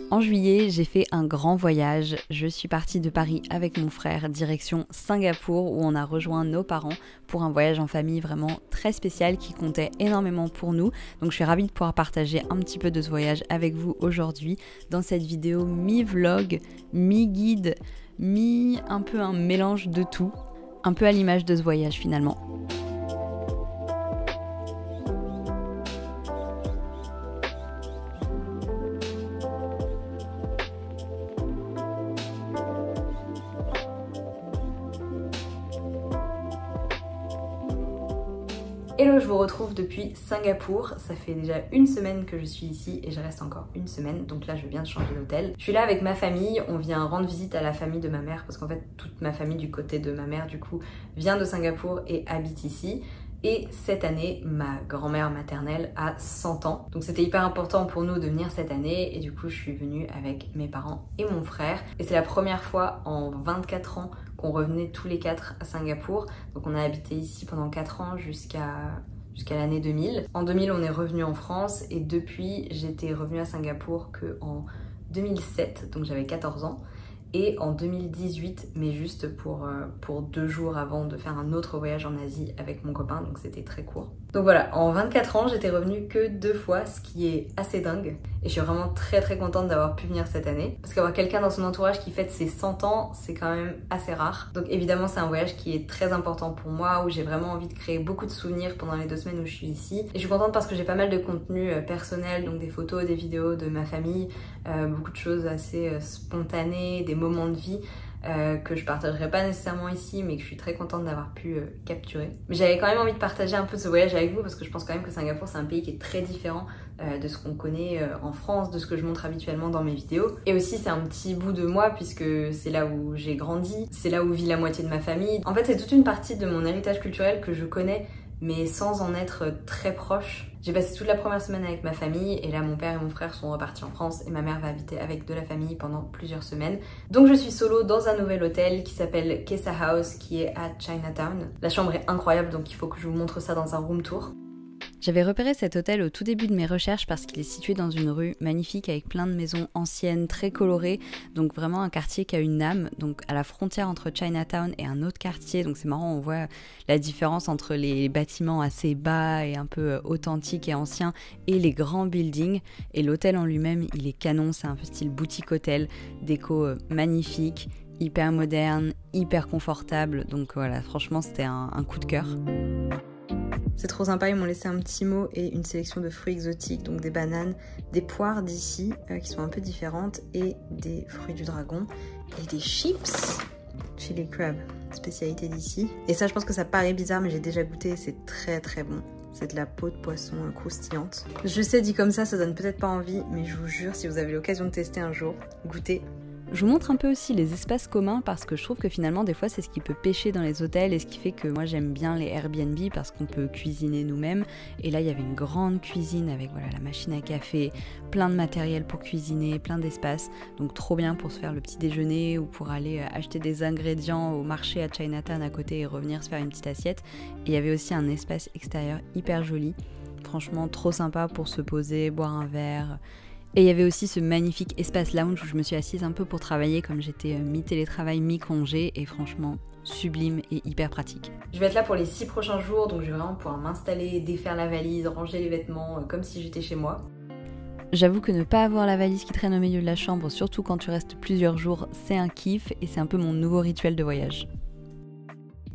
En juillet, j'ai fait un grand voyage. Je suis partie de Paris avec mon frère, direction Singapour, où on a rejoint nos parents pour un voyage en famille vraiment très spécial qui comptait énormément pour nous. Donc je suis ravie de pouvoir partager un petit peu de ce voyage avec vous aujourd'hui dans cette vidéo mi-vlog, mi-guide, un peu un mélange de tout, un peu à l'image de ce voyage finalement. Hello, je vous retrouve depuis Singapour. Ça fait déjà une semaine que je suis ici et je reste encore une semaine. Donc là, je viens de changer d'hôtel. Je suis là avec ma famille. On vient rendre visite à la famille de ma mère parce qu'en fait, toute ma famille du côté de ma mère, du coup, vient de Singapour et habite ici. Et cette année, ma grand-mère maternelle a 100 ans. Donc c'était hyper important pour nous de venir cette année. Et du coup, je suis venue avec mes parents et mon frère. Et c'est la première fois en 24 ans qu'on revenait tous les quatre à Singapour. Donc on a habité ici pendant 4 ans jusqu'à l'année 2000. En 2000, on est revenu en France. Et depuis, j'étais revenue à Singapour qu'en 2007. Donc j'avais 14 ans. Et en 2018, mais juste pour 2 jours avant de faire un autre voyage en Asie avec mon copain, donc c'était très court. Donc voilà, en 24 ans, j'étais revenue que 2 fois, ce qui est assez dingue. Et je suis vraiment très contente d'avoir pu venir cette année. Parce qu'avoir quelqu'un dans son entourage qui fête ses 100 ans, c'est quand même assez rare. Donc évidemment, c'est un voyage qui est très important pour moi, où j'ai vraiment envie de créer beaucoup de souvenirs pendant les 2 semaines où je suis ici. Et je suis contente parce que j'ai pas mal de contenu personnel, donc des photos, des vidéos de ma famille, beaucoup de choses assez spontanées, des moments de vie que je partagerai pas nécessairement ici, mais que je suis très contente d'avoir pu capturer. Mais j'avais quand même envie de partager un peu de ce voyage avec vous parce que je pense quand même que Singapour c'est un pays qui est très différent de ce qu'on connaît en France, de ce que je montre habituellement dans mes vidéos. Et aussi c'est un petit bout de moi puisque c'est là où j'ai grandi, c'est là où vit la moitié de ma famille. En fait c'est toute une partie de mon héritage culturel que je connais mais sans en être très proche. J'ai passé toute la première semaine avec ma famille et là mon père et mon frère sont repartis en France et ma mère va habiter avec de la famille pendant plusieurs semaines. Donc je suis solo dans un nouvel hôtel qui s'appelle Kesa House qui est à Chinatown. La chambre est incroyable donc il faut que je vous montre ça dans un room tour. J'avais repéré cet hôtel au tout début de mes recherches parce qu'il est situé dans une rue magnifique avec plein de maisons anciennes, très colorées, donc vraiment un quartier qui a une âme, donc à la frontière entre Chinatown et un autre quartier, donc c'est marrant, on voit la différence entre les bâtiments assez bas et un peu authentiques et anciens et les grands buildings, et l'hôtel en lui-même, il est canon, c'est un peu style boutique hôtel, déco magnifique, hyper moderne, hyper confortable, donc voilà, franchement c'était un coup de cœur. C'est trop sympa, ils m'ont laissé un petit mot et une sélection de fruits exotiques, donc des bananes, des poires d'ici qui sont un peu différentes et des fruits du dragon et des chips chili crab, spécialité d'ici. Et ça je pense que ça paraît bizarre mais j'ai déjà goûté et c'est très bon. C'est de la peau de poisson croustillante. Je sais dit comme ça donne peut-être pas envie mais je vous jure si vous avez l'occasion de tester un jour, goûtez. Je vous montre un peu aussi les espaces communs parce que je trouve que finalement des fois c'est ce qui peut pêcher dans les hôtels et ce qui fait que moi j'aime bien les Airbnb parce qu'on peut cuisiner nous-mêmes. Et là il y avait une grande cuisine avec voilà la machine à café, plein de matériel pour cuisiner, plein d'espace. Donc trop bien pour se faire le petit déjeuner ou pour aller acheter des ingrédients au marché à Chinatown à côté et revenir se faire une petite assiette. Et il y avait aussi un espace extérieur hyper joli. Franchement trop sympa pour se poser, boire un verre. Et il y avait aussi ce magnifique espace lounge où je me suis assise un peu pour travailler comme j'étais mi-télétravail, mi-congé et franchement sublime et hyper pratique. Je vais être là pour les 6 prochains jours donc je vais vraiment pouvoir m'installer, défaire la valise, ranger les vêtements comme si j'étais chez moi. J'avoue que ne pas avoir la valise qui traîne au milieu de la chambre, surtout quand tu restes plusieurs jours, c'est un kiff et c'est un peu mon nouveau rituel de voyage.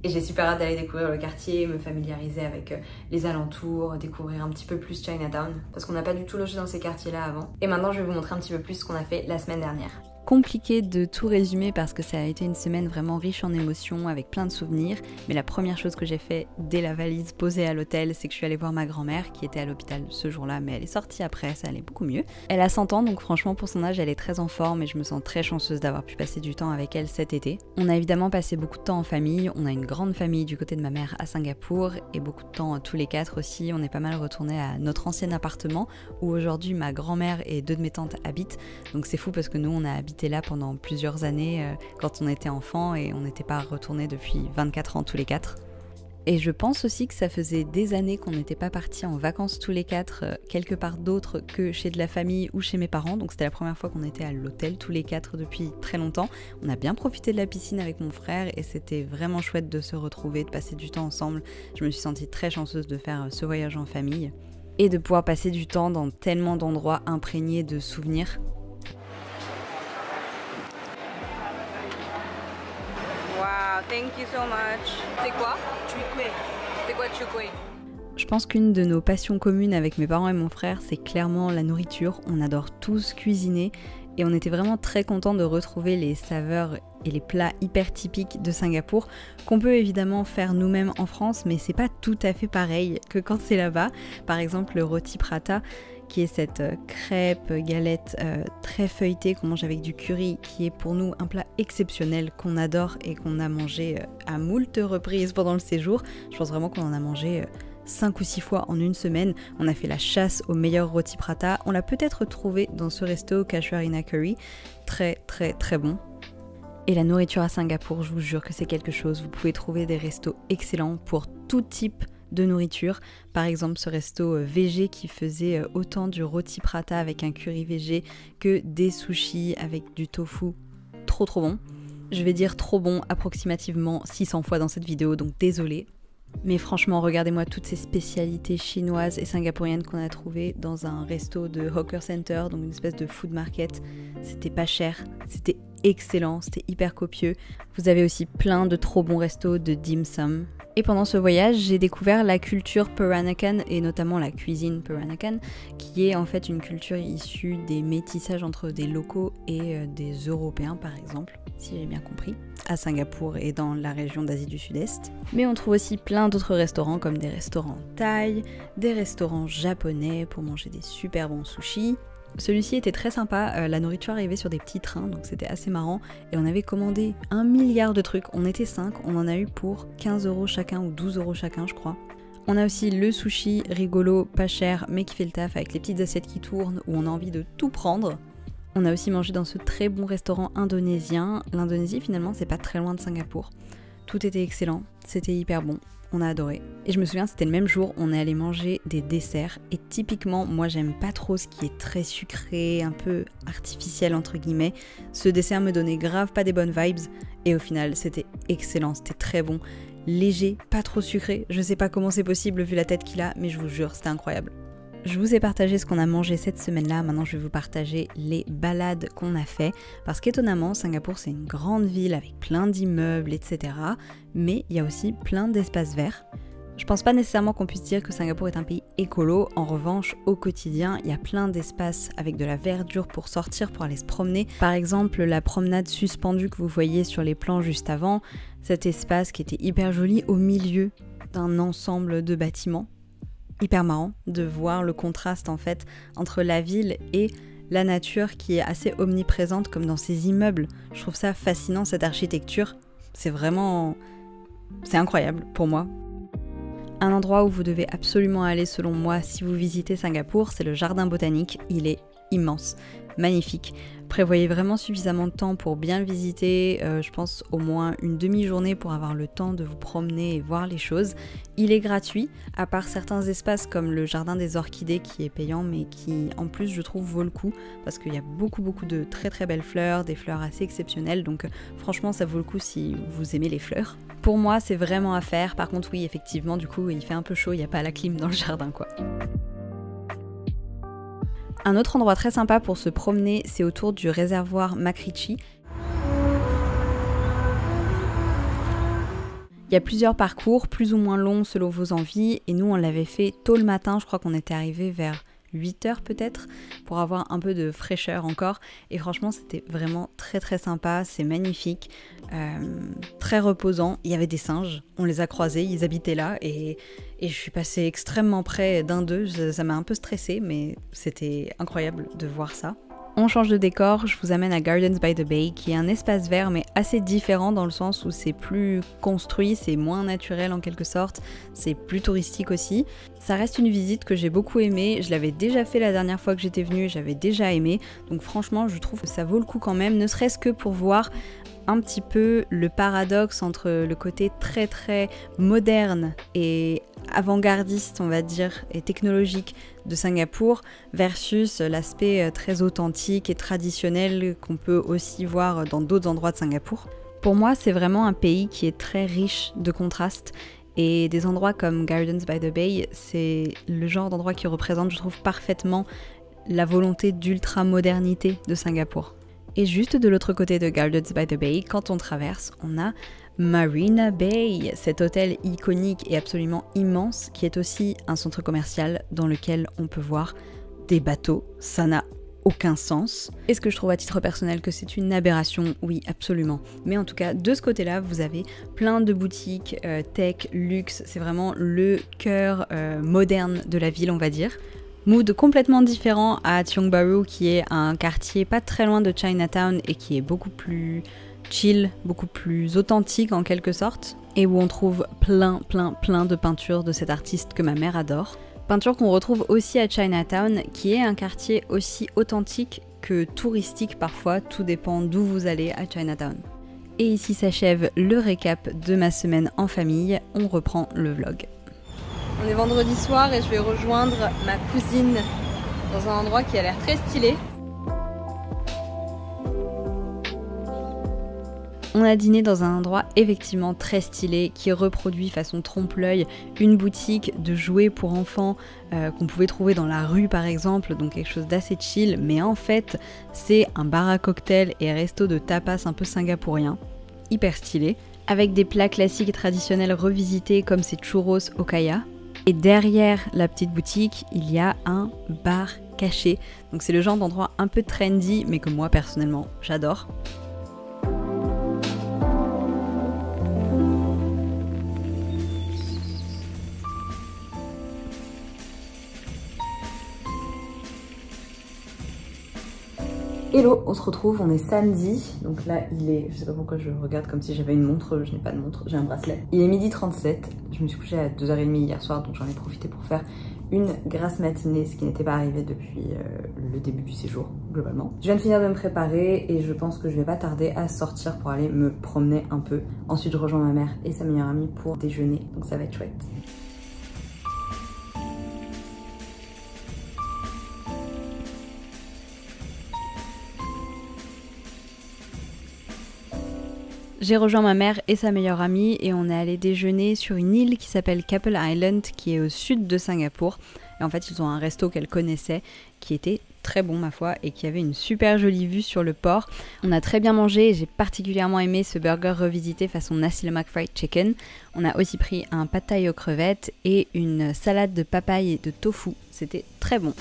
Et j'ai super hâte d'aller découvrir le quartier, me familiariser avec les alentours, découvrir un petit peu plus Chinatown, parce qu'on n'a pas du tout logé dans ces quartiers-là avant. Et maintenant, je vais vous montrer un petit peu plus ce qu'on a fait la semaine dernière. Compliqué de tout résumer parce que ça a été une semaine vraiment riche en émotions, avec plein de souvenirs, mais la première chose que j'ai fait dès la valise posée à l'hôtel, c'est que je suis allée voir ma grand-mère qui était à l'hôpital ce jour-là, mais elle est sortie après, ça allait beaucoup mieux. Elle a 100 ans, donc franchement pour son âge, elle est très en forme et je me sens très chanceuse d'avoir pu passer du temps avec elle cet été. On a évidemment passé beaucoup de temps en famille, on a une grande famille du côté de ma mère à Singapour et beaucoup de temps tous les 4 aussi. On est pas mal retournés à notre ancien appartement où aujourd'hui ma grand-mère et 2 de mes tantes habitent, donc c'est fou parce que nous on a habité là pendant plusieurs années quand on était enfant et on n'était pas retournés depuis 24 ans tous les 4. Et je pense aussi que ça faisait des années qu'on n'était pas partis en vacances tous les quatre, quelque part d'autre que chez de la famille ou chez mes parents. Donc c'était la première fois qu'on était à l'hôtel tous les quatre depuis très longtemps. On a bien profité de la piscine avec mon frère et c'était vraiment chouette de se retrouver, de passer du temps ensemble. Je me suis sentie très chanceuse de faire ce voyage en famille et de pouvoir passer du temps dans tellement d'endroits imprégnés de souvenirs. Wow, thank you so much. C'est quoi? Chukwe. C'est quoi chukwe? Je pense qu'une de nos passions communes avec mes parents et mon frère, c'est clairement la nourriture. On adore tous cuisiner et on était vraiment très contents de retrouver les saveurs et les plats hyper typiques de Singapour qu'on peut évidemment faire nous-mêmes en France, mais c'est pas tout à fait pareil que quand c'est là-bas. Par exemple, le roti prata, qui est cette crêpe, galette très feuilletée qu'on mange avec du curry, qui est pour nous un plat exceptionnel qu'on adore et qu'on a mangé à moult reprises pendant le séjour. Je pense vraiment qu'on en a mangé 5 ou 6 fois en une semaine. On a fait la chasse au meilleur roti prata. On l'a peut-être trouvé dans ce resto Casuarina Curry. Très très très bon. Et la nourriture à Singapour, je vous jure que c'est quelque chose. Vous pouvez trouver des restos excellents pour tout type de nourriture. Par exemple, ce resto végé qui faisait autant du roti prata avec un curry végé que des sushis avec du tofu. Trop trop bon. Je vais dire trop bon approximativement 600 fois dans cette vidéo, donc désolée. Mais franchement, regardez-moi toutes ces spécialités chinoises et singapouriennes qu'on a trouvées dans un resto de hawker center, donc une espèce de food market. C'était pas cher, c'était excellent, c'était hyper copieux. Vous avez aussi plein de trop bons restos de dim sum. Et pendant ce voyage, j'ai découvert la culture Peranakan et notamment la cuisine Peranakan, qui est en fait une culture issue des métissages entre des locaux et des Européens par exemple, si j'ai bien compris, à Singapour et dans la région d'Asie du Sud-Est. Mais on trouve aussi plein d'autres restaurants comme des restaurants thaï, des restaurants japonais pour manger des super bons sushis. Celui-ci était très sympa, la nourriture arrivait sur des petits trains, donc c'était assez marrant. Et on avait commandé 1 milliard de trucs, on était 5, on en a eu pour 15 € chacun ou 12 € chacun je crois. On a aussi le sushi rigolo, pas cher, mais qui fait le taf avec les petites assiettes qui tournent, où on a envie de tout prendre. On a aussi mangé dans ce très bon restaurant indonésien. L'Indonésie finalement c'est pas très loin de Singapour. Tout était excellent, c'était hyper bon. On a adoré. Et je me souviens, c'était le même jour, on est allé manger des desserts. Et typiquement, moi j'aime pas trop ce qui est très sucré, un peu artificiel entre guillemets. Ce dessert me donnait grave pas des bonnes vibes. Et au final, c'était excellent, c'était très bon. Léger, pas trop sucré. Je sais pas comment c'est possible vu la tête qu'il a, mais je vous jure, c'était incroyable. Je vous ai partagé ce qu'on a mangé cette semaine-là, maintenant je vais vous partager les balades qu'on a fait, parce qu'étonnamment, Singapour c'est une grande ville avec plein d'immeubles, etc. Mais il y a aussi plein d'espaces verts. Je pense pas nécessairement qu'on puisse dire que Singapour est un pays écolo, en revanche, au quotidien, il y a plein d'espaces avec de la verdure pour sortir, pour aller se promener. Par exemple, la promenade suspendue que vous voyez sur les plans juste avant, cet espace qui était hyper joli au milieu d'un ensemble de bâtiments. Hyper marrant de voir le contraste en fait entre la ville et la nature qui est assez omniprésente comme dans ces immeubles. Je trouve ça fascinant cette architecture, c'est incroyable pour moi. Un endroit où vous devez absolument aller selon moi si vous visitez Singapour, c'est le jardin botanique, il est immense, magnifique. Prévoyez vraiment suffisamment de temps pour bien le visiter, je pense au moins une demi-journée pour avoir le temps de vous promener et voir les choses. Il est gratuit, à part certains espaces comme le jardin des orchidées qui est payant mais qui en plus je trouve vaut le coup parce qu'il y a beaucoup de très très belles fleurs, des fleurs assez exceptionnelles, donc franchement ça vaut le coup si vous aimez les fleurs. Pour moi c'est vraiment à faire, par contre oui effectivement du coup il fait un peu chaud, il n'y a pas la clim dans le jardin quoi. Un autre endroit très sympa pour se promener, c'est autour du réservoir Makrichi. Il y a plusieurs parcours, plus ou moins longs selon vos envies, et nous on l'avait fait tôt le matin, je crois qu'on était arrivé vers 8 h peut-être, pour avoir un peu de fraîcheur encore, et franchement c'était vraiment très très sympa, c'est magnifique, très reposant. Il y avait des singes, on les a croisés, ils habitaient là, et je suis passée extrêmement près d'un d'eux, ça m'a un peu stressée, mais c'était incroyable de voir ça. On change de décor, je vous amène à Gardens by the Bay, qui est un espace vert mais assez différent dans le sens où c'est plus construit, c'est moins naturel en quelque sorte, c'est plus touristique aussi. Ça reste une visite que j'ai beaucoup aimée, je l'avais déjà fait la dernière fois que j'étais venue, j'avais déjà aimé, donc franchement je trouve que ça vaut le coup quand même, ne serait-ce que pour voir un petit peu le paradoxe entre le côté très très moderne et avant-gardiste, on va dire, et technologique de Singapour versus l'aspect très authentique et traditionnel qu'on peut aussi voir dans d'autres endroits de Singapour. Pour moi, c'est vraiment un pays qui est très riche de contrastes et des endroits comme Gardens by the Bay, c'est le genre d'endroit qui représente, je trouve, parfaitement la volonté d'ultra-modernité de Singapour. Et juste de l'autre côté de Gardens by the Bay, quand on traverse, on a Marina Bay, cet hôtel iconique et absolument immense qui est aussi un centre commercial dans lequel on peut voir des bateaux. Ça n'a aucun sens. Est-ce que je trouve à titre personnel que c'est une aberration? Oui, absolument. Mais en tout cas, de ce côté-là, vous avez plein de boutiques tech, luxe. C'est vraiment le cœur moderne de la ville, on va dire. Mood complètement différent à Tiong Bahru, qui est un quartier pas très loin de Chinatown et qui est beaucoup plus chill, beaucoup plus authentique en quelque sorte, et où on trouve plein de peintures de cet artiste que ma mère adore. Peinture qu'on retrouve aussi à Chinatown, qui est un quartier aussi authentique que touristique parfois, tout dépend d'où vous allez à Chinatown. Et ici s'achève le récap de ma semaine en famille, on reprend le vlog. On est vendredi soir et je vais rejoindre ma cousine dans un endroit qui a l'air très stylé. On a dîné dans un endroit effectivement très stylé qui reproduit façon trompe-l'œil une boutique de jouets pour enfants qu'on pouvait trouver dans la rue par exemple, donc quelque chose d'assez chill, mais en fait c'est un bar à cocktail et resto de tapas un peu singapourien, hyper stylé, avec des plats classiques et traditionnels revisités comme ces churros au kaya. Et derrière la petite boutique, il y a un bar caché. Donc c'est le genre d'endroit un peu trendy, mais que moi personnellement, j'adore. Hello, on se retrouve, on est samedi, donc là il est, je sais pas pourquoi je regarde comme si j'avais une montre, je n'ai pas de montre, j'ai un bracelet. Il est 12h37, je me suis couchée à 2h30 hier soir, donc j'en ai profité pour faire une grasse matinée, ce qui n'était pas arrivé depuis le début du séjour, globalement. Je viens de finir de me préparer et je pense que je vais pas tarder à sortir pour aller me promener un peu. Ensuite je rejoins ma mère et sa meilleure amie pour déjeuner, donc ça va être chouette. J'ai rejoint ma mère et sa meilleure amie et on est allé déjeuner sur une île qui s'appelle Keppel Island qui est au sud de Singapour. Et en fait ils ont un resto qu'elle connaissait qui était très bon ma foi et qui avait une super jolie vue sur le port. On a très bien mangé et j'ai particulièrement aimé ce burger revisité façon nasi lemak fried chicken. On a aussi pris un pad thai aux crevettes et une salade de papaye et de tofu. C'était très bon.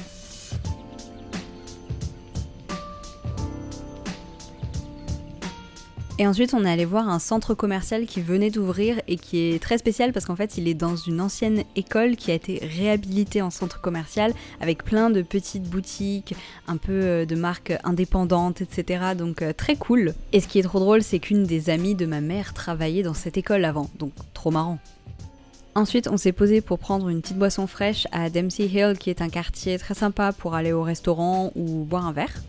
Et ensuite on est allé voir un centre commercial qui venait d'ouvrir et qui est très spécial parce qu'en fait il est dans une ancienne école qui a été réhabilitée en centre commercial avec plein de petites boutiques, un peu de marques indépendantes, etc. Donc très cool. Et ce qui est trop drôle c'est qu'une des amies de ma mère travaillait dans cette école avant, donc trop marrant. Ensuite, on s'est posé pour prendre une petite boisson fraîche à Dempsey Hill qui est un quartier très sympa pour aller au restaurant ou boire un verre.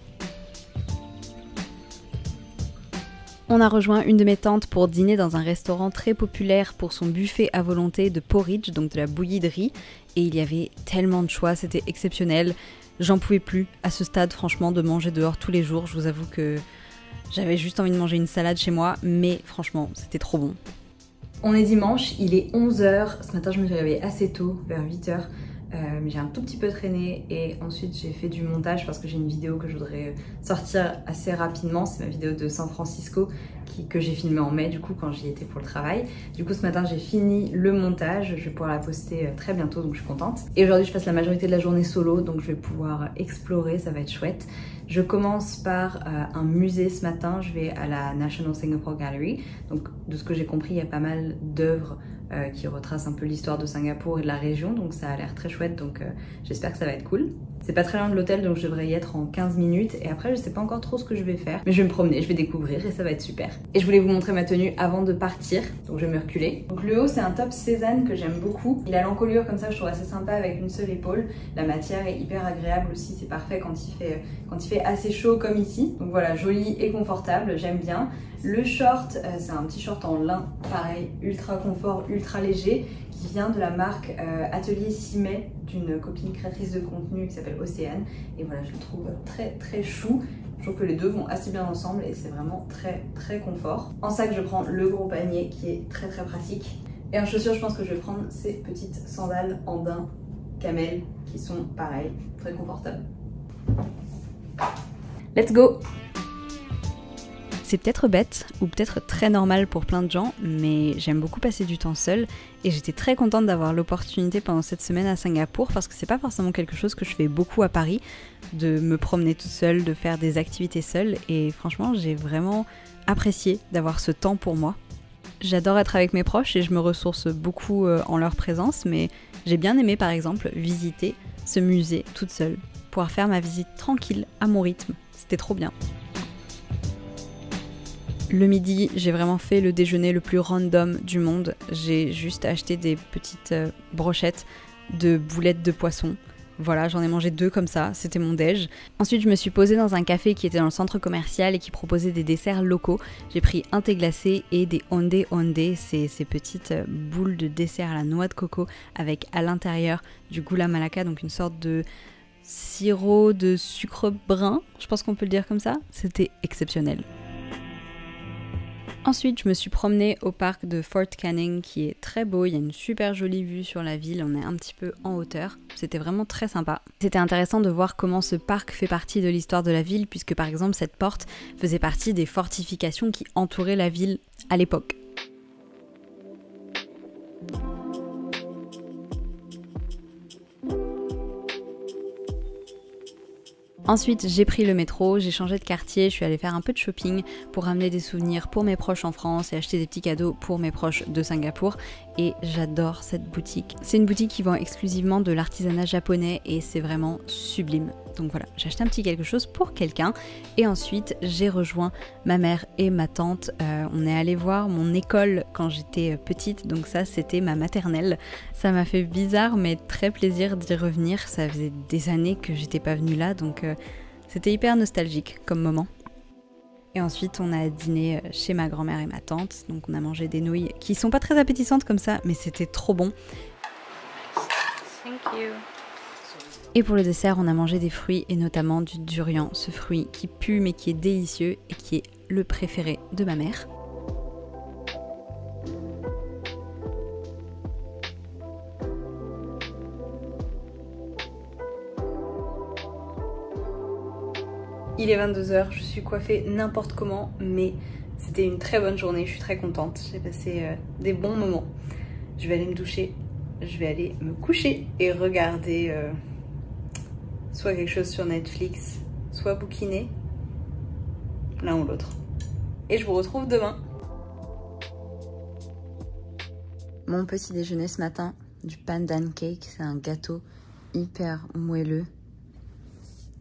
On a rejoint une de mes tantes pour dîner dans un restaurant très populaire pour son buffet à volonté de porridge, donc de la bouillie de riz. Et il y avait tellement de choix, c'était exceptionnel. J'en pouvais plus à ce stade franchement de manger dehors tous les jours. Je vous avoue que j'avais juste envie de manger une salade chez moi, mais franchement c'était trop bon. On est dimanche, il est 11h. Ce matin je me suis réveillée assez tôt, vers 8h. Mais j'ai un tout petit peu traîné et ensuite j'ai fait du montage parce que j'ai une vidéo que je voudrais sortir assez rapidement. C'est ma vidéo de San Francisco que j'ai filmée en mai du coup quand j'y étais pour le travail. Du coup ce matin j'ai fini le montage, je vais pouvoir la poster très bientôt donc je suis contente. Et aujourd'hui je passe la majorité de la journée solo donc je vais pouvoir explorer, ça va être chouette. Je commence par un musée ce matin, je vais à la National Singapore Gallery. Donc de ce que j'ai compris il y a pas mal d'œuvres qui retrace un peu l'histoire de Singapour et de la région, donc ça a l'air très chouette, donc j'espère que ça va être cool. C'est pas très loin de l'hôtel, donc je devrais y être en 15 minutes, et après je sais pas encore trop ce que je vais faire, mais je vais me promener, je vais découvrir, et ça va être super. Et je voulais vous montrer ma tenue avant de partir, donc je vais me reculer. Donc le haut c'est un top Cézanne que j'aime beaucoup, il a l'encolure comme ça, je trouve assez sympa avec une seule épaule. La matière est hyper agréable aussi, c'est parfait quand il fait assez chaud comme ici. Donc voilà, joli et confortable, j'aime bien. Le short, c'est un petit short en lin, pareil, ultra confort, ultra léger, qui vient de la marque Atelier 6 mai, d'une copine créatrice de contenu qui s'appelle Océane. Et voilà, je le trouve très chou. Je trouve que les deux vont assez bien ensemble et c'est vraiment très confort. En sac, je prends le gros panier qui est très pratique. Et en chaussures, je pense que je vais prendre ces petites sandales en daim camel qui sont pareil, très confortables. Let's go! C'est peut-être bête ou peut-être très normal pour plein de gens, mais j'aime beaucoup passer du temps seule et j'étais très contente d'avoir l'opportunité pendant cette semaine à Singapour parce que c'est pas forcément quelque chose que je fais beaucoup à Paris, de me promener toute seule, de faire des activités seule, et franchement j'ai vraiment apprécié d'avoir ce temps pour moi. J'adore être avec mes proches et je me ressource beaucoup en leur présence, mais j'ai bien aimé par exemple visiter ce musée toute seule, pouvoir faire ma visite tranquille à mon rythme, c'était trop bien. Le midi, j'ai vraiment fait le déjeuner le plus random du monde. J'ai juste acheté des petites brochettes de boulettes de poisson. Voilà, j'en ai mangé 2 comme ça, c'était mon déj. Ensuite, je me suis posée dans un café qui était dans le centre commercial et qui proposait des desserts locaux. J'ai pris un thé glacé et des ondeh ondeh, c'est ces petites boules de dessert à la noix de coco avec à l'intérieur du gula melaka, donc une sorte de sirop de sucre brun, je pense qu'on peut le dire comme ça. C'était exceptionnel. Ensuite, je me suis promenée au parc de Fort Canning qui est très beau, il y a une super jolie vue sur la ville, on est un petit peu en hauteur, c'était vraiment très sympa. C'était intéressant de voir comment ce parc fait partie de l'histoire de la ville puisque par exemple cette porte faisait partie des fortifications qui entouraient la ville à l'époque. Ensuite, j'ai pris le métro, j'ai changé de quartier, je suis allée faire un peu de shopping pour ramener des souvenirs pour mes proches en France et acheter des petits cadeaux pour mes proches de Singapour. Et j'adore cette boutique. C'est une boutique qui vend exclusivement de l'artisanat japonais et c'est vraiment sublime. Donc voilà, j'ai acheté un petit quelque chose pour quelqu'un et ensuite j'ai rejoint ma mère et ma tante. On est allé voir mon école quand j'étais petite, donc ça c'était ma maternelle. Ça m'a fait bizarre mais très plaisir d'y revenir. Ça faisait des années que j'étais pas venue là, donc c'était hyper nostalgique comme moment. Et ensuite on a dîné chez ma grand-mère et ma tante, donc on a mangé des nouilles qui sont pas très appétissantes comme ça, mais c'était trop bon. Thank you. Et pour le dessert, on a mangé des fruits et notamment du durian, ce fruit qui pue mais qui est délicieux et qui est le préféré de ma mère. Il est 22 h, je suis coiffée n'importe comment, mais c'était une très bonne journée, je suis très contente. J'ai passé des bons moments. Je vais aller me doucher, je vais aller me coucher et regarder soit quelque chose sur Netflix, soit bouquiner, l'un ou l'autre. Et je vous retrouve demain. Mon petit déjeuner ce matin, du pandan cake, c'est un gâteau hyper moelleux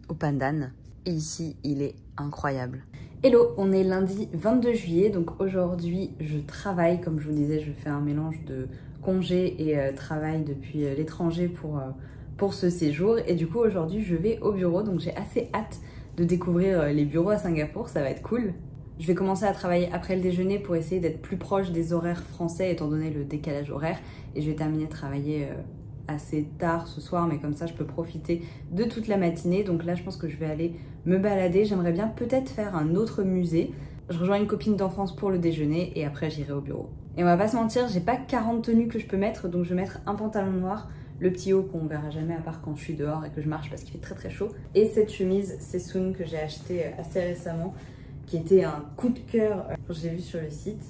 au pandan. Et ici, il est incroyable. Hello, on est lundi 22 juillet, donc aujourd'hui je travaille, comme je vous disais, je fais un mélange de congé et travail depuis l'étranger pour ce séjour. Et du coup aujourd'hui je vais au bureau, donc j'ai assez hâte de découvrir les bureaux à Singapour, ça va être cool. Je vais commencer à travailler après le déjeuner pour essayer d'être plus proche des horaires français étant donné le décalage horaire. Et je vais terminer de travailler assez tard ce soir, mais comme ça je peux profiter de toute la matinée. Donc là je pense que je vais aller me balader, j'aimerais bien peut-être faire un autre musée. Je rejoins une copine d'enfance pour le déjeuner et après j'irai au bureau. Et on va pas se mentir, j'ai pas 40 tenues que je peux mettre, donc je vais mettre un pantalon noir, le petit haut qu'on verra jamais à part quand je suis dehors et que je marche parce qu'il fait très chaud, et cette chemise Sessoun que j'ai achetée assez récemment, qui était un coup de cœur quand je l'ai vue sur le site,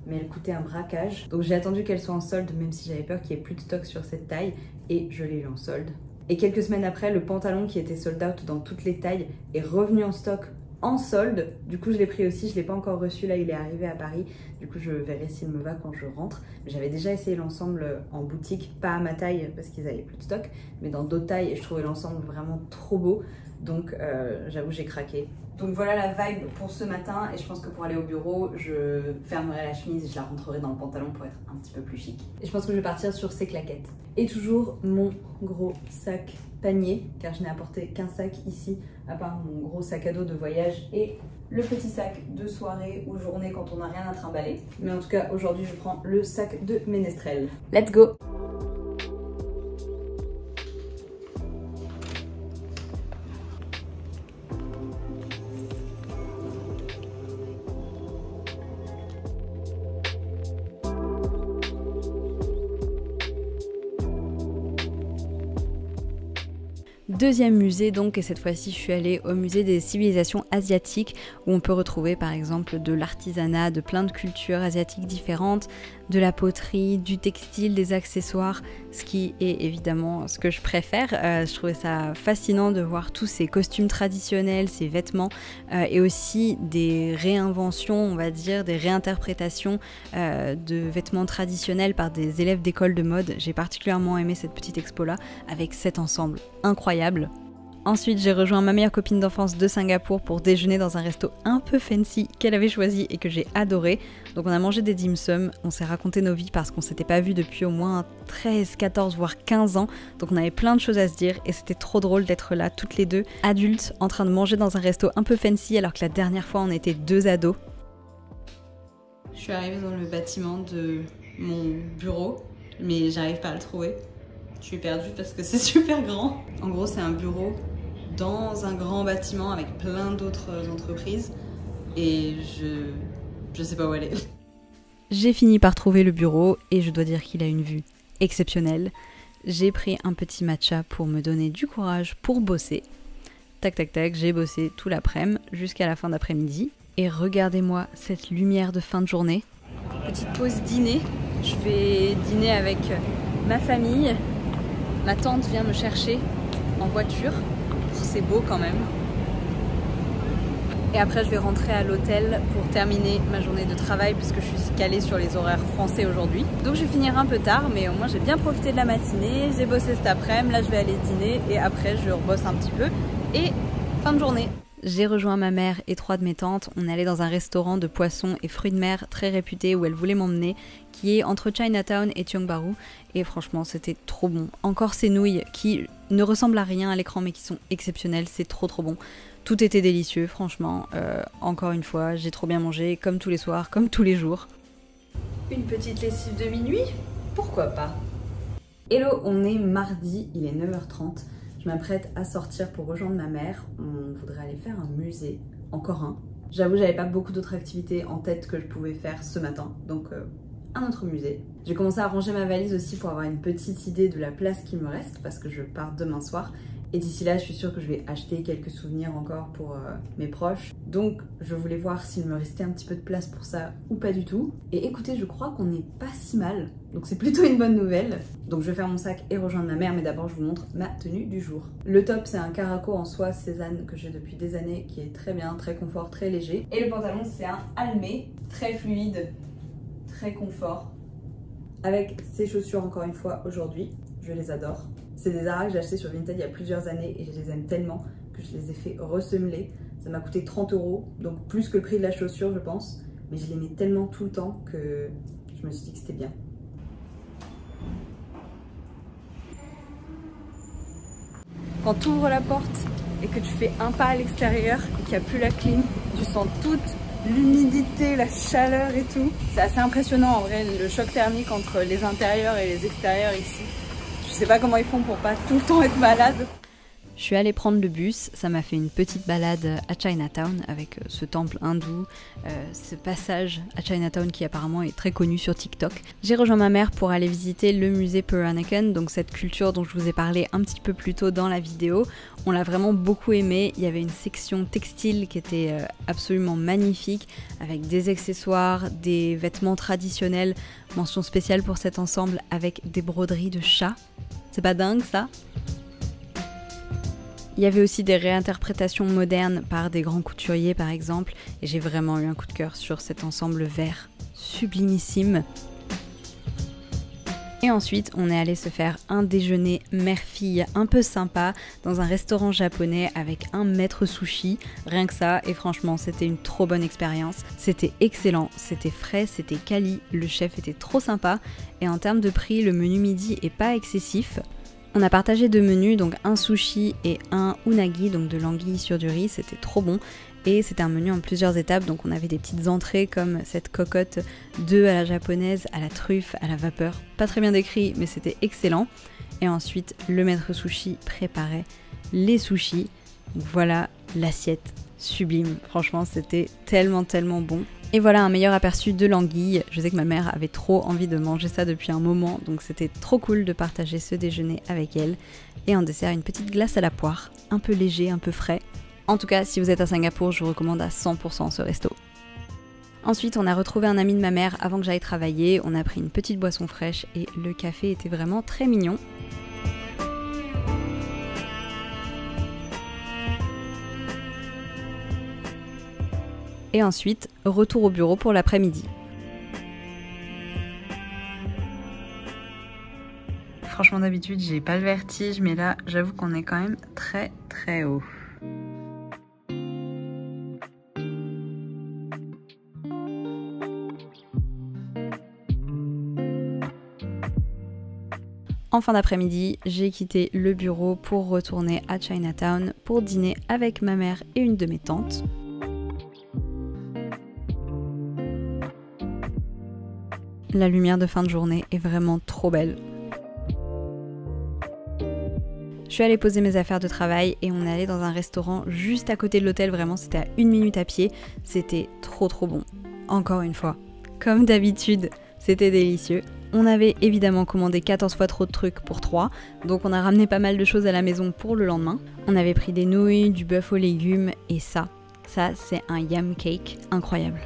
mais elle coûtait un braquage. Donc j'ai attendu qu'elle soit en solde, même si j'avais peur qu'il n'y ait plus de stock sur cette taille, et je l'ai eu en solde. Et quelques semaines après, le pantalon qui était sold out dans toutes les tailles est revenu en stock en solde. Du coup je l'ai pris aussi, je l'ai pas encore reçu, là il est arrivé à Paris. Du coup je verrai s'il me va quand je rentre. J'avais déjà essayé l'ensemble en boutique, pas à ma taille parce qu'ils avaient plus de stock, mais dans d'autres tailles, et je trouvais l'ensemble vraiment trop beau. Donc j'avoue j'ai craqué. Donc voilà la vibe pour ce matin et je pense que pour aller au bureau, je fermerai la chemise et je la rentrerai dans le pantalon pour être un petit peu plus chic. Et je pense que je vais partir sur ces claquettes. Et toujours mon gros sac panier, car je n'ai apporté qu'un sac ici, à part mon gros sac à dos de voyage et le petit sac de soirée ou journée quand on n'a rien à trimballer. Mais en tout cas, aujourd'hui, je prends le sac de ménestrel. Let's go! Deuxième musée donc, et cette fois-ci je suis allée au musée des civilisations asiatiques où on peut retrouver par exemple de l'artisanat, de plein de cultures asiatiques différentes, de la poterie, du textile, des accessoires, ce qui est évidemment ce que je préfère. Je trouvais ça fascinant de voir tous ces costumes traditionnels, ces vêtements et aussi des réinventions, on va dire, des réinterprétations de vêtements traditionnels par des élèves d'école de mode. J'ai particulièrement aimé cette petite expo-là avec cet ensemble incroyable. Ensuite, j'ai rejoint ma meilleure copine d'enfance de Singapour pour déjeuner dans un resto un peu fancy qu'elle avait choisi et que j'ai adoré. Donc on a mangé des dim sum, on s'est raconté nos vies parce qu'on s'était pas vu depuis au moins 13, 14 voire 15 ans. Donc on avait plein de choses à se dire et c'était trop drôle d'être là toutes les deux, adultes, en train de manger dans un resto un peu fancy alors que la dernière fois on était deux ados. Je suis arrivée dans le bâtiment de mon bureau, mais j'arrive pas à le trouver. Je suis perdue parce que c'est super grand. En gros, c'est un bureau dans un grand bâtiment avec plein d'autres entreprises et je sais pas où elle est. J'ai fini par trouver le bureau et je dois dire qu'il a une vue exceptionnelle. J'ai pris un petit matcha pour me donner du courage pour bosser. Tac tac tac, j'ai bossé tout l'après-midi jusqu'à la fin d'après-midi. Et regardez-moi cette lumière de fin de journée. Petite pause dîner. Je vais dîner avec ma famille. Ma tante vient me chercher en voiture. C'est beau quand même. Et après je vais rentrer à l'hôtel pour terminer ma journée de travail puisque je suis calée sur les horaires français aujourd'hui. Donc je vais finir un peu tard mais au moins j'ai bien profité de la matinée. J'ai bossé cet après-midi, là je vais aller dîner et après je rebosse un petit peu. Et fin de journée. J'ai rejoint ma mère et trois de mes tantes. On est allé dans un restaurant de poissons et fruits de mer très réputé où elle voulait m'emmener, qui est entre Chinatown et Tiong Bahru. Et franchement, c'était trop bon. Encore ces nouilles qui ne ressemblent à rien à l'écran mais qui sont exceptionnelles. C'est trop bon. Tout était délicieux, franchement. Encore une fois, j'ai trop bien mangé, comme tous les soirs, comme tous les jours. Une petite lessive de minuit? Pourquoi pas? Hello, on est mardi, il est 9h30. Je m'apprête à sortir pour rejoindre ma mère. On voudrait aller faire un musée, encore un. J'avoue, j'avais pas beaucoup d'autres activités en tête que je pouvais faire ce matin, donc un autre musée. J'ai commencé à ranger ma valise aussi pour avoir une petite idée de la place qui me reste parce que je pars demain soir. Et d'ici là, je suis sûre que je vais acheter quelques souvenirs encore pour mes proches. Donc, je voulais voir s'il me restait un petit peu de place pour ça ou pas du tout. Et écoutez, je crois qu'on n'est pas si mal. Donc, c'est plutôt une bonne nouvelle. Donc, je vais faire mon sac et rejoindre ma mère. Mais d'abord, je vous montre ma tenue du jour. Le top, c'est un caraco en soie Cézanne que j'ai depuis des années, qui est très bien, très confort, très léger. Et le pantalon, c'est un Almé, très fluide, très confort. Avec ces chaussures, encore une fois, aujourd'hui. Je les adore. C'est des Zara que j'ai acheté sur Vinted il y a plusieurs années et je les aime tellement que je les ai fait ressemeler. Ça m'a coûté 30 €, donc plus que le prix de la chaussure je pense. Mais je les mets tellement tout le temps que je me suis dit que c'était bien. Quand tu ouvres la porte et que tu fais un pas à l'extérieur et qu'il n'y a plus la clim, tu sens toute l'humidité, la chaleur et tout. C'est assez impressionnant en vrai, le choc thermique entre les intérieurs et les extérieurs ici. Je sais pas comment ils font pour pas tout le temps être malade. Je suis allée prendre le bus, ça m'a fait une petite balade à Chinatown avec ce temple hindou, ce passage à Chinatown qui apparemment est très connu sur TikTok. J'ai rejoint ma mère pour aller visiter le musée Peranakan, donc cette culture dont je vous ai parlé un petit peu plus tôt dans la vidéo. On l'a vraiment beaucoup aimé, il y avait une section textile qui était absolument magnifique avec des accessoires, des vêtements traditionnels, mention spéciale pour cet ensemble avec des broderies de chats. C'est pas dingue ça ? Il y avait aussi des réinterprétations modernes par des grands couturiers par exemple, et j'ai vraiment eu un coup de cœur sur cet ensemble vert sublimissime. Et ensuite, on est allé se faire un déjeuner mère-fille un peu sympa dans un restaurant japonais avec un maître sushi, rien que ça, et franchement, c'était une trop bonne expérience. C'était excellent, c'était frais, c'était quali, le chef était trop sympa, et en termes de prix, le menu midi est pas excessif. On a partagé 2 menus, donc un sushi et un unagi, donc de l'anguille sur du riz, c'était trop bon. Et c'était un menu en plusieurs étapes, donc on avait des petites entrées comme cette cocotte d'œufs à la japonaise, à la truffe, à la vapeur. Pas très bien décrit, mais c'était excellent. Et ensuite, le maître sushi préparait les sushis. Donc voilà l'assiette sublime. Franchement, c'était tellement bon. Et voilà un meilleur aperçu de l'anguille. Je sais que ma mère avait trop envie de manger ça depuis un moment, donc c'était trop cool de partager ce déjeuner avec elle. Et en dessert, une petite glace à la poire, un peu léger, un peu frais. En tout cas, si vous êtes à Singapour, je vous recommande à 100% ce resto. Ensuite, on a retrouvé un ami de ma mère avant que j'aille travailler. On a pris une petite boisson fraîche et le café était vraiment très mignon. Et ensuite, retour au bureau pour l'après-midi. Franchement, d'habitude, j'ai pas le vertige, mais là, j'avoue qu'on est quand même très haut. En fin d'après-midi, j'ai quitté le bureau pour retourner à Chinatown pour dîner avec ma mère et une de mes tantes. La lumière de fin de journée est vraiment trop belle. Je suis allée poser mes affaires de travail et on est allé dans un restaurant juste à côté de l'hôtel, vraiment c'était à 1 minute à pied, c'était trop bon. Encore une fois, comme d'habitude, c'était délicieux. On avait évidemment commandé 14 fois trop de trucs pour 3, donc on a ramené pas mal de choses à la maison pour le lendemain. On avait pris des nouilles, du bœuf aux légumes et ça c'est un yam cake incroyable.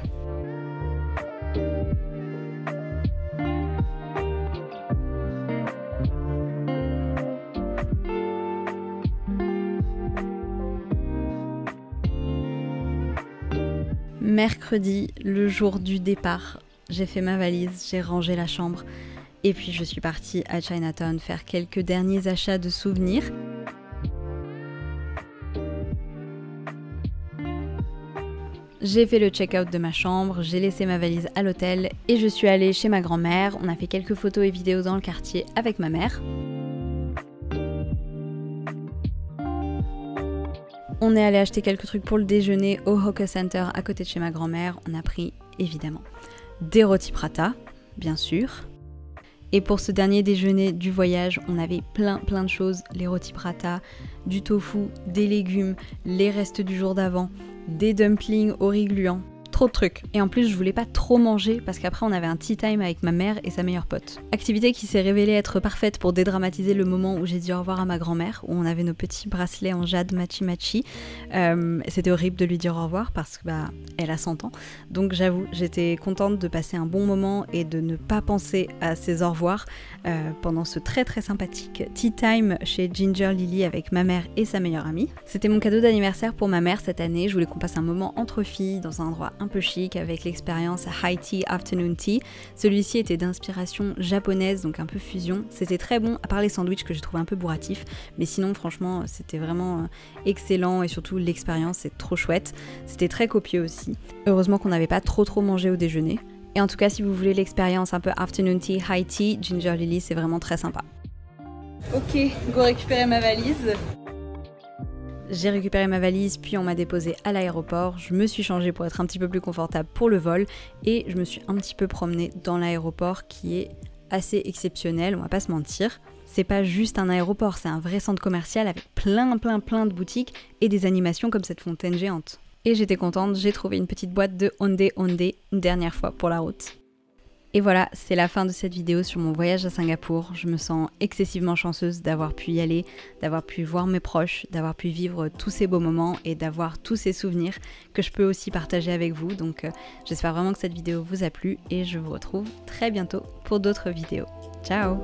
Mercredi, le jour du départ, j'ai fait ma valise, j'ai rangé la chambre et puis je suis partie à Chinatown faire quelques derniers achats de souvenirs. J'ai fait le check-out de ma chambre, j'ai laissé ma valise à l'hôtel et je suis allée chez ma grand-mère. On a fait quelques photos et vidéos dans le quartier avec ma mère. On est allé acheter quelques trucs pour le déjeuner au Hawker Center à côté de chez ma grand-mère. On a pris évidemment des rôtis prata, bien sûr. Et pour ce dernier déjeuner du voyage, on avait plein de choses. Les rôtis prata, du tofu, des légumes, les restes du jour d'avant, des dumplings au riz gluant. Trop de trucs. Et en plus, je voulais pas trop manger parce qu'après, on avait un tea time avec ma mère et sa meilleure pote. Activité qui s'est révélée être parfaite pour dédramatiser le moment où j'ai dit au revoir à ma grand-mère, où on avait nos petits bracelets en jade matchy. C'était horrible de lui dire au revoir parce que elle a 100 ans. Donc j'avoue, j'étais contente de passer un bon moment et de ne pas penser à ses au revoir pendant ce très sympathique tea time chez Ginger Lily avec ma mère et sa meilleure amie. C'était mon cadeau d'anniversaire pour ma mère cette année. Je voulais qu'on passe un moment entre filles dans un endroit un peu chic avec l'expérience High Tea Afternoon Tea. Celui-ci était d'inspiration japonaise, donc un peu fusion. C'était très bon, à part les sandwichs que j'ai trouvé un peu bourratifs, mais sinon franchement c'était vraiment excellent et surtout l'expérience est trop chouette. C'était très copieux aussi. Heureusement qu'on n'avait pas trop mangé au déjeuner. Et en tout cas, si vous voulez l'expérience un peu Afternoon Tea, High Tea, Ginger Lily, c'est vraiment très sympa. Ok, go récupérer ma valise. J'ai récupéré ma valise, puis on m'a déposée à l'aéroport. Je me suis changée pour être un petit peu plus confortable pour le vol et je me suis un petit peu promenée dans l'aéroport qui est assez exceptionnel, on va pas se mentir. C'est pas juste un aéroport, c'est un vrai centre commercial avec plein de boutiques et des animations comme cette fontaine géante. Et j'étais contente, j'ai trouvé une petite boîte de Ondé Ondé une dernière fois pour la route. Et voilà, c'est la fin de cette vidéo sur mon voyage à Singapour. Je me sens excessivement chanceuse d'avoir pu y aller, d'avoir pu voir mes proches, d'avoir pu vivre tous ces beaux moments et d'avoir tous ces souvenirs que je peux aussi partager avec vous. Donc j'espère vraiment que cette vidéo vous a plu et je vous retrouve très bientôt pour d'autres vidéos. Ciao!